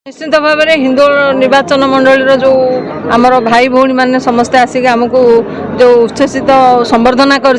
निश्चित भाव में हिंदू निर्वाचन मंडल जो आमर भाई भौणी मैंने समस्ते आसिक आमको जो उच्छ्वसित संबर्धना कर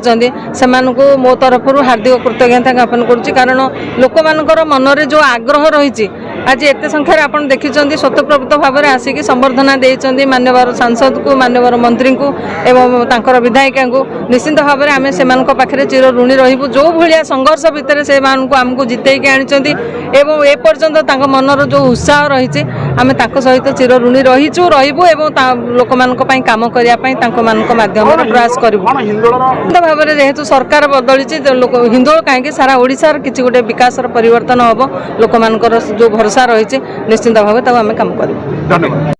मो तरफ हार्दिक कृतज्ञता ज्ञापन करुच्ची कारण लोक मानकर मनरे जो आग्रह रही आज एत संख्यार आप देखी स्वतःप्रवृत्त भाव में आसिक संबर्धना देते मान्यवर सांसद को मान्यवर मंत्री को एवं विधायिका को निश्चित भाव में आम से पाखे चिर ऋणी रही जो भाया संघर्ष भितर से आमको जितैक आनी एवं एपर्यंत मनर जो उत्साह रही आम सहित चिर ऋणी रहीचु रही लोक मान कम करने माध्यम प्रयास करूँ भाव में जेहेतु सरकार बदली हिंदोल कहीं सारा ओडिशार किसी गोटे विकास परिवर्तन हम लोक मानकर जो भरोसा रही निश्चित भाव आम कम करूँ।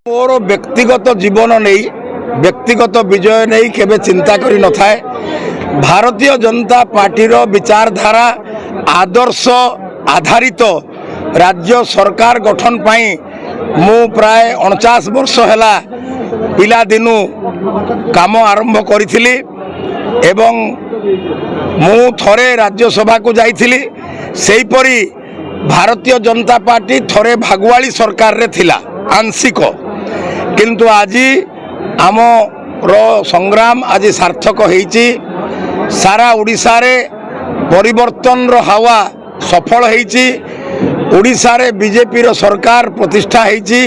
मोर व्यक्तिगत जीवन नहीं व्यक्तिगत विजय नहीं केबे चिंता करी न थाए। भारतीय जनता पार्टी विचारधारा आदर्श आधारित राज्य सरकार गठन पाई मु प्राय 49 वर्ष हैला पिला दिनु काम आरंभ करी एवं मु थरे राज्यसभा को जाइथिली सेही परी भारतीय जनता पार्टी थरे भागुआली सरकार रे थिला आंशिक किंतु आज आम संग्राम आज सार्थक होईची सारा ओडिशा रे परिवर्तन रो हावा सफल होईची ओडिशा रे बीजेपी रो सरकार प्रतिष्ठा होईची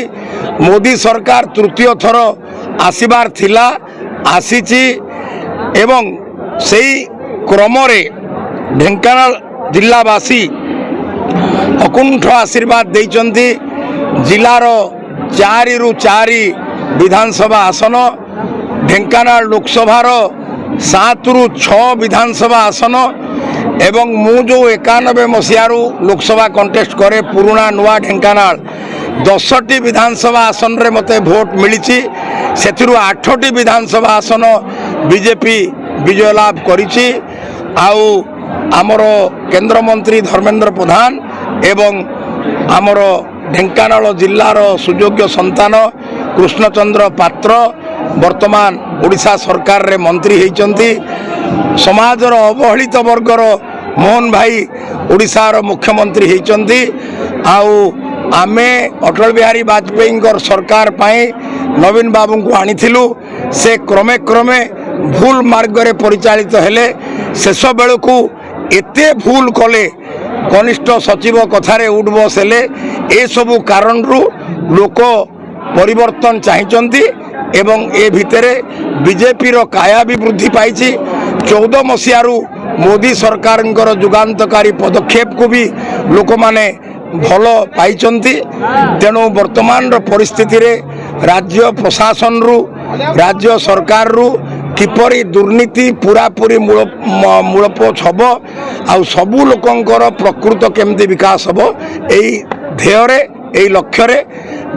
मोदी सरकार तृतीय थर आसीबार थिला आसीची एवं सेही क्रम रे ढेंकानाल जिलावासी अकुंठ आशीर्वाद देइचंती जिलार 4 रु 4 विधानसभा आसन ढेंकानाल लोकसभा 7 रु 6 विधानसभा आसन एवं मु जो 91 मसीहारू लोकसभा कंटेस्ट करे पुराना नुआ ढेंकानाल 10टी विधानसभा आसन रे मते भोट मिली से 8टी विधानसभा आसन बीजेपी विजय लाभ करिछि आउ आमर केंद्र मंत्री धर्मेंद्र प्रधान एवं आमर ढेंकानाल जिल्लार सुयोग्य संतान कृष्णचंद्र पात्र वर्तमान ओडिशा सरकार रे मंत्री होइचंती समाजर अवहेलित वर्गर मोहन भाई ओडिशार मुख्यमंत्री होइचंती आउ आमे अटल बिहारी वाजपेयी सरकार पाई नवीन बाबू को आनीथिलु से क्रमे क्रमे भूल मार्ग रे परिचालित हेले शेष बेलू एते भूल कले कनिष्ठ सचिव कथारे उठ बसले ए सबु कारण रु लोक परिवर्तन चाहिए एवं ए भितरे बीजेपी रो काया भी वृद्धि पाई 14 मसीहारू मोदी सरकार जुगान्तकारी पदक्षेप को भी लोक माने भल पाई तेणु वर्तमान परिस्थिति रे राज्य प्रशासन रु राज्य सरकार रु किपरि दुर्नीति पूरापूरी मूलपोछ हम आउ सबू लोकंकर प्रकृत केमती विकास हम यही ध्येय यही लक्ष्य रे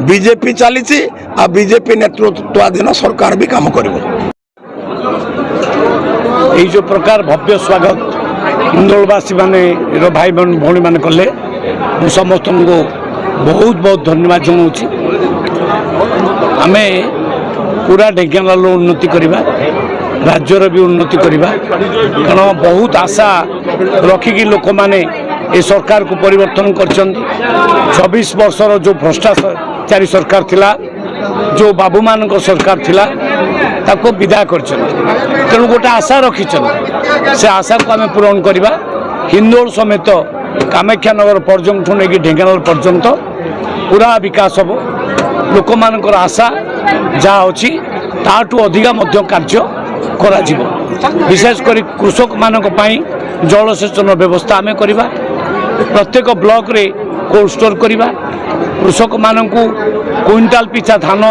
बीजेपी चली आ बीजेपी नेतृत्वाधीन सरकार भी काम कर जो प्रकार भव्य स्वागत हिंदोलवासी माने भाई भौणी मैंने कले समस्त को बहुत बहुत धन्यवाद जनाऊँगी आम पूरा ढेंकानाल उन्नति करवा राज्यर भी उन्नति करवा कारण बहुत आशा रखिकी लोक माने ए सरकार को परिवर्तन कर 24 वर्षर जो भ्रष्टाचारी सरकार थिला जो बाबू मान सरकार थिला ताको विदा कर तेणु गोटे आशा रखी से आशा को आम पूरण करवा हिंदोल समेत कामाख्या नगर पर्यंत नहीं ढेंकानाल पर्यंत पूरा विकास हम लोक मानकर आशा जहाँ अच्छी ताठू अधिका मध्य कार्य करा जीवो विशेषकर कृषक मानक पई जलसेचन व्यवस्था आमे करिबा प्रत्येक ब्लॉक रे कोल्ड स्टोर करिबा कृषक मानकू क्विंटाल पिछा धान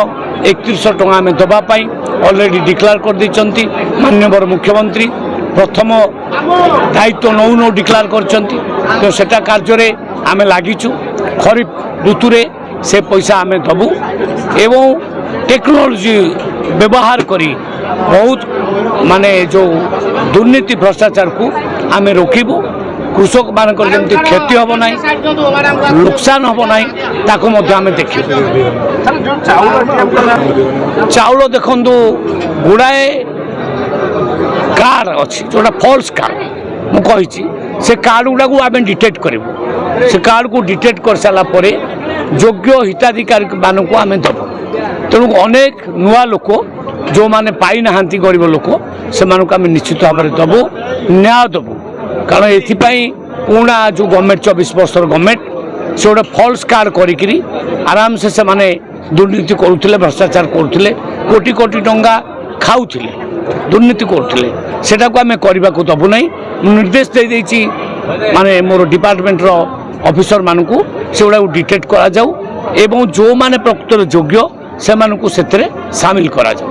3100 टका में दबा पाई ऑलरेडी डिक्लेयर कर दैचंती माननीय मुख्यमंत्री प्रथम दायित्व नौ नौ डिक्लेयर करचंती तो सेटा कार्य रे आमे लागिचु खरीफ ऋतु रे से पैसा आमे दबु एवं टेक्नोलॉजी व्यवहार करी बहुत माने जो दुर्नीति भ्रष्टाचार को आम रोकबू कृषक मान क्षति हम ना नुकसान हम ना आम देख चाउल देखु गुड़ाए कार्ड अच्छी जोटा फॉल्स कार्ड मुझे से कार्ड गुड़ा को आम डिटेक्ट करूँ से कार्ड को डिटेक्ट कर सारा যোগ্য হিতাধিকাରୀ ମାନଙ୍କୁ ଆମେ ଦେବୁ। ତେଣୁ ଅନେକ ନୂଆ ଲୋକ ଯେଉଁମାନେ ପାଇନାହାନ୍ତି ଗରିବ ଲୋକ ସେମାନଙ୍କୁ ଆମେ ନିଶ୍ଚିତ ଭାବରେ ଦେବୁ, ନ୍ୟାୟ ଦେବୁ। କାରଣ ଏଥିପାଇଁ ପୁରୁଣା ଯେଉଁ ଗଭର୍ଣ୍ଣମେଣ୍ଟ 24 ବର୍ଷର ଗଭର୍ଣ୍ଣମେଣ୍ଟ ସେ ଗୋଟେ ଫଲ୍ସ କାର୍ଡ଼ କରିକିରି ଆରାମସେ ସେମାନେ ଦୁର୍ନୀତି କରୁଥିଲେ, ଭ୍ରଷ୍ଟାଚାର କରୁଥିଲେ, କୋଟି କୋଟି ଟଙ୍କା ଖାଉଥିଲେ, ଦୁର୍ନୀତି କରୁଥିଲେ। ସେଟାକୁ ଆମେ କରିବାକୁ ଦେବୁ ନାହିଁ। ମୁଁ ନିର୍ଦ୍ଦେଶ ଦେଇଦେଇଛି ମାନେ ମୋର ଡିପାର୍ଟମେଣ୍ଟର ଅଫିସରମାନଙ୍କୁ ସେଗୁଡ଼ାକୁ ଡିଟେକ୍ଟ କରାଯାଉ ଏବଂ ଯେଉଁମାନେ ପ୍ରକୃତରେ ଯୋଗ୍ୟ ସେମାନଙ୍କୁ ସେଥିରେ ସାମିଲ କରାଯାଉ।